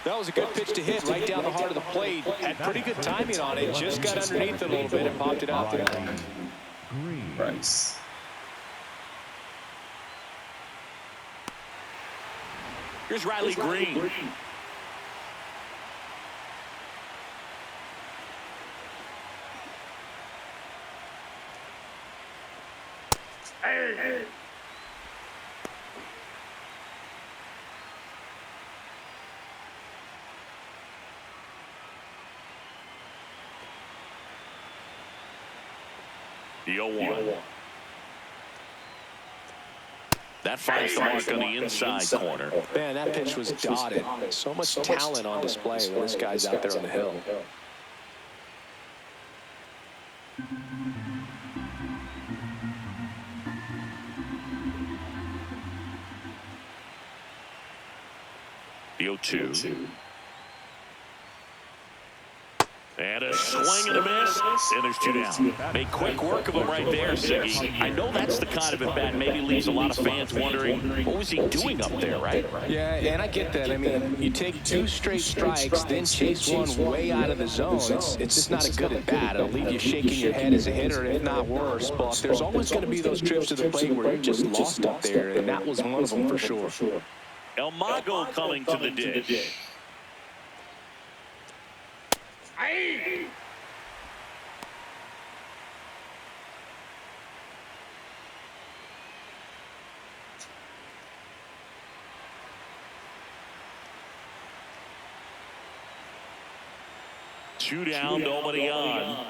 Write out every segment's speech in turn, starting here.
That was a good pitch to hit right down the heart of the plate. Had pretty good timing on it. Just got underneath it a little bit and popped it out there. Price. Here's Riley Green. Hey. The 0-1. That finds the mark on the inside corner. Man, that pitch was dotted. So much talent on display when this guy's out there on the hill. The 0-2. And a swing and a miss, and there's 2 down. Made quick work of him right there, Siggy. I know that's the kind of at-bat maybe leaves a lot of fans wondering, what was he doing up there, right? Yeah, and I get that. I mean, you take 2 straight strikes, then chase one way out of the zone. It's just not a good at-bat. It'll leave you shaking your head as a hitter, if not worse. But there's always going to be those trips to the plate where you're just lost up there, and that was one of them for sure. El Mago coming to the dish. Hey. Two down, nobody on.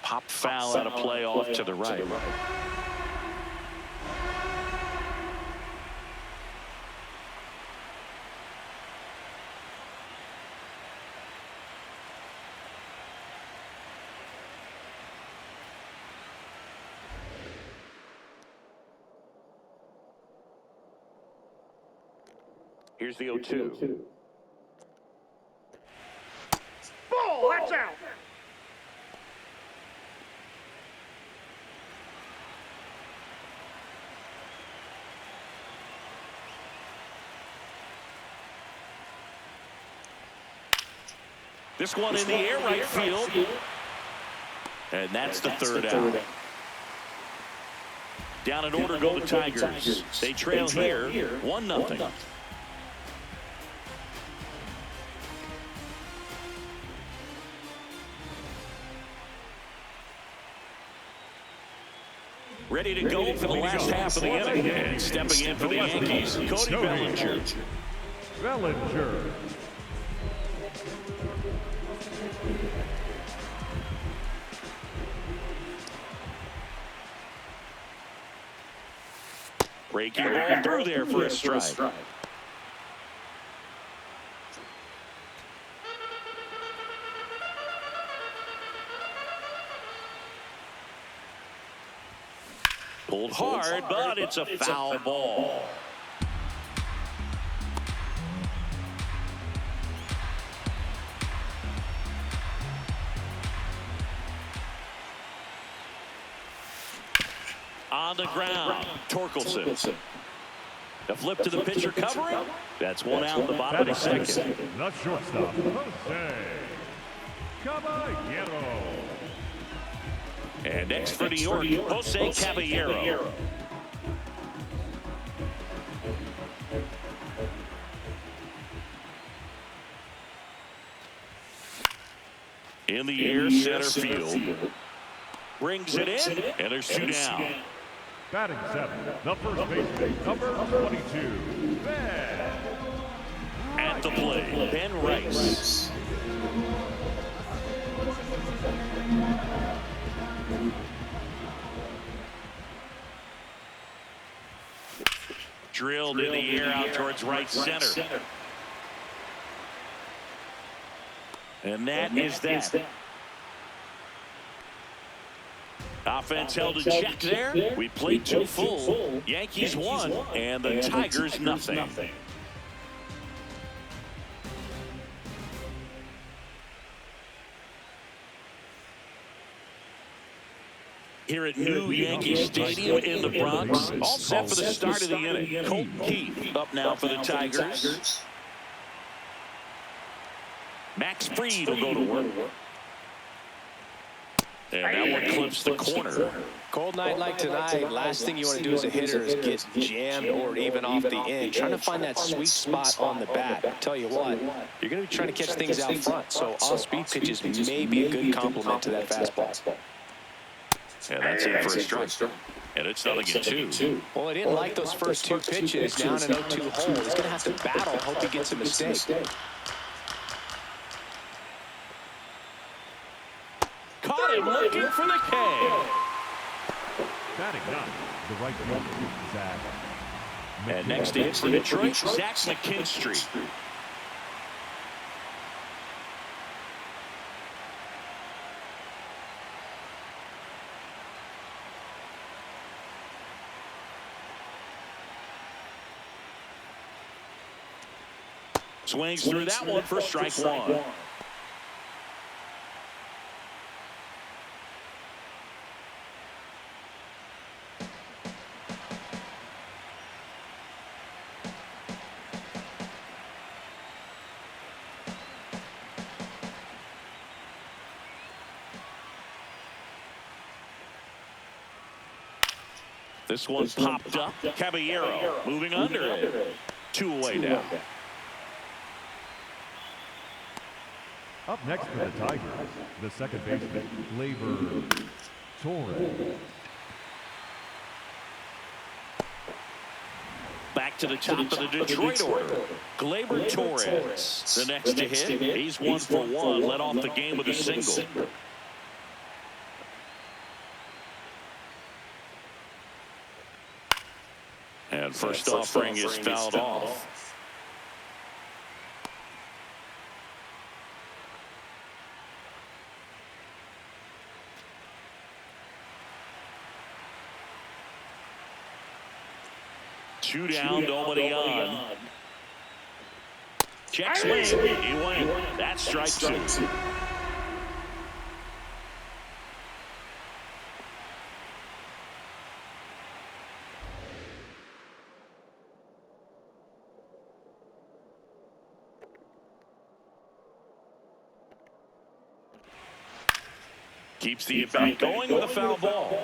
Pop foul out of play off to the right. Here's the 0-2. Ball, that's out. This one in the air, right field. And that's the 3rd out. Down in order go the Tigers. They trail here 1-0. Ready to go for the last half of the inning. And stepping in for the Yankees, Cody Bellinger. Breaking ball through there for a strike. Pulled hard, but it's a foul ball. On the ground, Torkelson. The flip to the pitcher covering. That's 1 out in the bottom of the 2nd. The shortstop, Jose Caballero. And next for New York, Jose Caballero. In the air, center field. Brings it in, and there's 2 down. Batting 7th, the first baseman, number 22, Ben. At the plate, Ben Rice. Drilled in the air out towards right center. And that is that. Offense held in check there. We played 2 full. Yankees won, and the Tigers nothing. Here at New Yankee Stadium in the Bronx. All set for the start of the inning. Colt Keith up now for the Tigers. Max Fried will go to work. And that one clips the corner. Cold night like tonight, last thing you want to do as a hitter is get jammed or even off the end. Trying to find that sweet spot on the bat. Tell you what, you're going to be trying to catch things out front, so off-speed pitches may be a good complement to that fastball. And that's it for a strike. And it's 0-2. Well, he didn't like those first two pitches. Down an 0-2 hole. He's going to have to battle. Hope he gets a mistake. Caught him looking for the K. Batting ninth, the right fielder, Zach. And next to hit for Detroit, Zach McKinstry. Swings through that one for strike one. This one popped up. Caballero moving under it. 2 away now. Up next for the Tigers, the second baseman, Gleyber Torres. Back to the top of the Detroit order. Gleyber Torres, the next to hit. He's 1 for 1. Led off the game with a single. And first offering is fouled off. Two down, nobody on. Check swing. He went. That's strike 2. Keeps the at-bat going with a foul ball.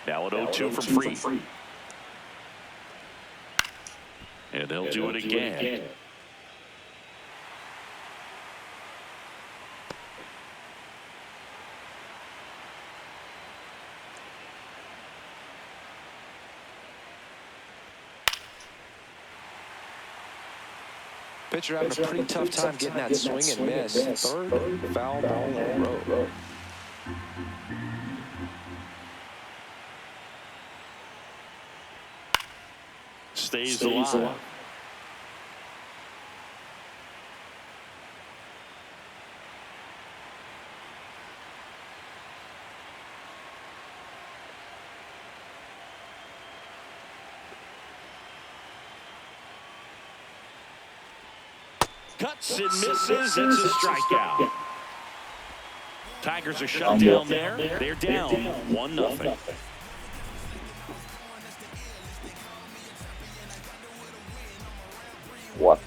Now at 0-2 from Fried. And they'll do it again. Pitcher having a pretty tough time getting that swing and miss. Third foul ball in a row. Stays alive. Cuts and misses. It's a strikeout. Tigers are shut down there. They're down 1-0. What?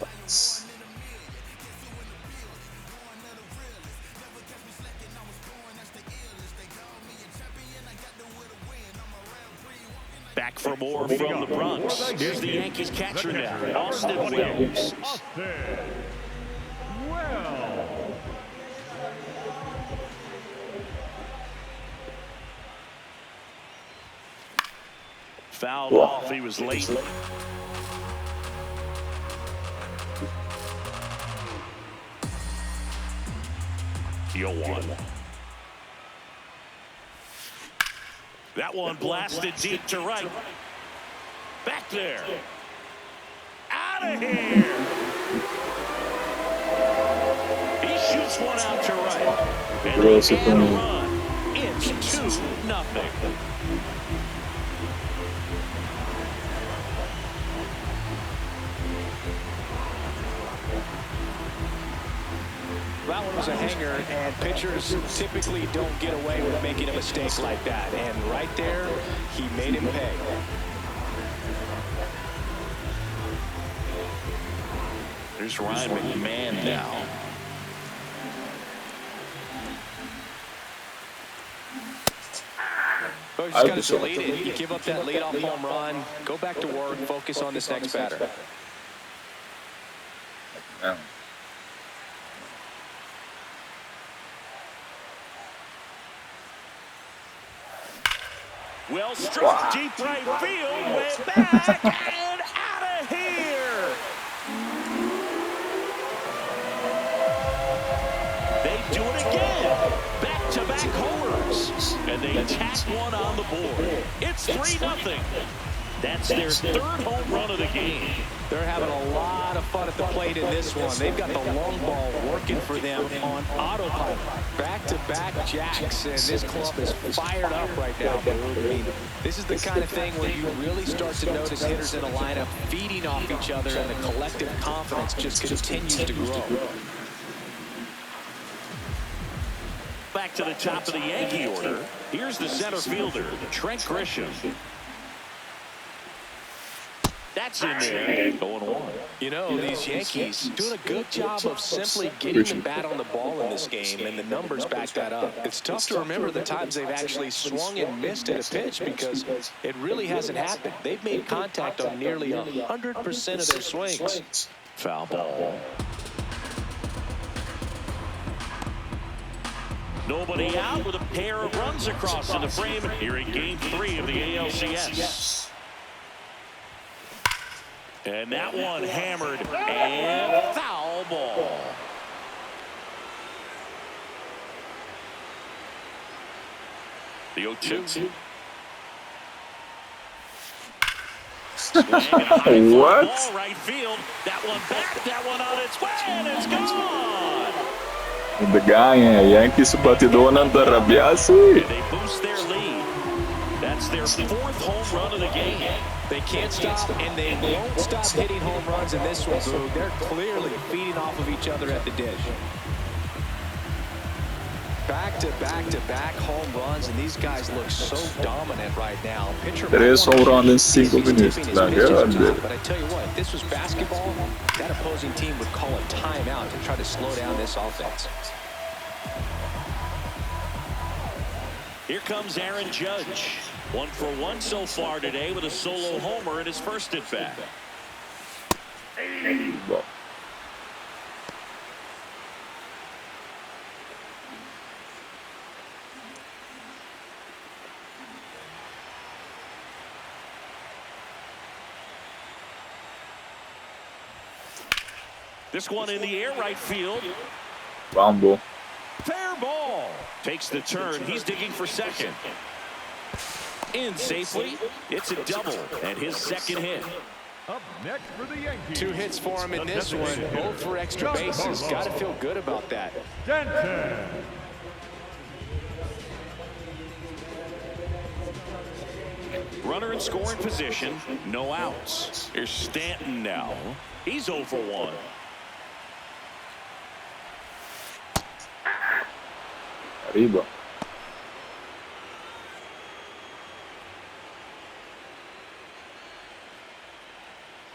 Back for more from the Bronx. Here's the Yankees catcher now, Austin Wells. Fouled off. He was late. Deal 1. That one blasted deep to right. Back there. Out of here. He shoots one out to right. And they can run. It's 2-0. that one was a hanger, and pitchers typically don't get away with making a mistake like that. And right there, he made him pay. There's Ryan McMahon now. Well, you just got to delete it. You give up that leadoff home run, go back to work, focus on this next batter. Well struck deep right field, way back and out of here. They do it again. Back-to-back homers. And they tack one on the board. It's 3-0. That's their third home run of the game. They're having a lot of fun at the plate in this one. They've got the long ball working for them on autopilot. Back-to-back jacks, and this club is fired up right now. I mean, this is the kind of thing where you really start to notice hitters in a lineup feeding off each other, and the collective confidence just continues to grow. Back to the top of the Yankee order. Here's the center fielder, Trent Grisham. That's in there. Going on. You know, these Yankees doing a good job of simply getting the bat on the ball in this game, and the numbers back that up. It's tough to remember the times they've actually swung and missed at a pitch because it really hasn't happened. They've made contact on nearly 100% of their swings. Foul ball. Nobody out with a pair of runs across in the frame here in Game 3 of the ALCS. And that one hammered and foul ball. The 0-2. What? Ball right field. That one back, that one on its way, and it's gone. Hindi ganha, Yankees batidona ng Tarabiasi. And they boost their lead. That's their fourth home run of the game. They can't stop, and they won't stop hitting home runs in this one, Boog. They're clearly feeding off of each other at the dish. Back-to-back-to-back home runs, and these guys look so dominant right now. Pitcher 3 home runs in 5 minutos. But I tell you what, if this was basketball, that opposing team would call a timeout to try to slow down this offense. Here comes Aaron Judge. 1 for 1 so far today with a solo homer in his first at bat. Bom. This one in the air right field. Bambo. Fair ball. Takes the turn. He's digging for second. In safely. It's a double and his second hit. Up next for the Yankees. 2 hits for him in this one, both for extra bases. Got to feel good about that. Denton. Runner in scoring position. No outs. Here's Stanton now. He's 0 for 1. Arriba.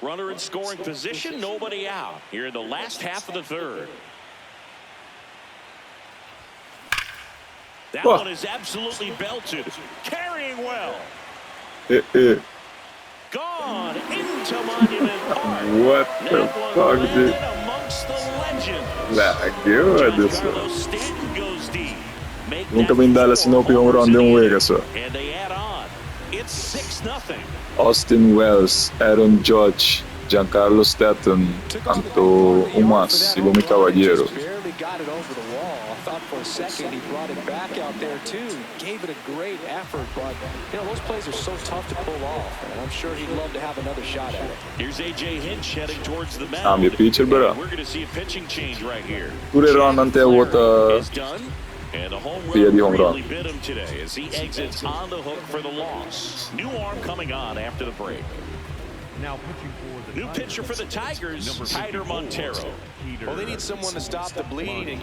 Runner in scoring position, nobody out. Here in the last half of the third. That one is absolutely belted. Carrying well. Gone into Monument Park. What the fuck, dude? Amongst the legends. Carlos Stanton goes deep. Nunca vi in Dallas sinop yung round yung Vegas. And they add on. It's 6-0. Austin Wells, Aaron Judge, Giancarlo Stanton, Anto Umas, Ibomi Caballero. Barely got it over the wall. I thought for a second he brought it back out there too. Gave it a great effort, but you know those plays are so tough to pull off, and I'm sure he'd love to have another shot at it. Here's AJ Hinch heading towards the mound. Cambio pitcher, bro. We're going to see a pitching change right here. 2 run ante avota Is done. And the home Via run di home run. really bit him today as he exits on the hook for the loss. New arm coming on after the break. Now pitching for the New pitcher for the Tigers, Tyler Montero. Well, they need someone to stop the bleed and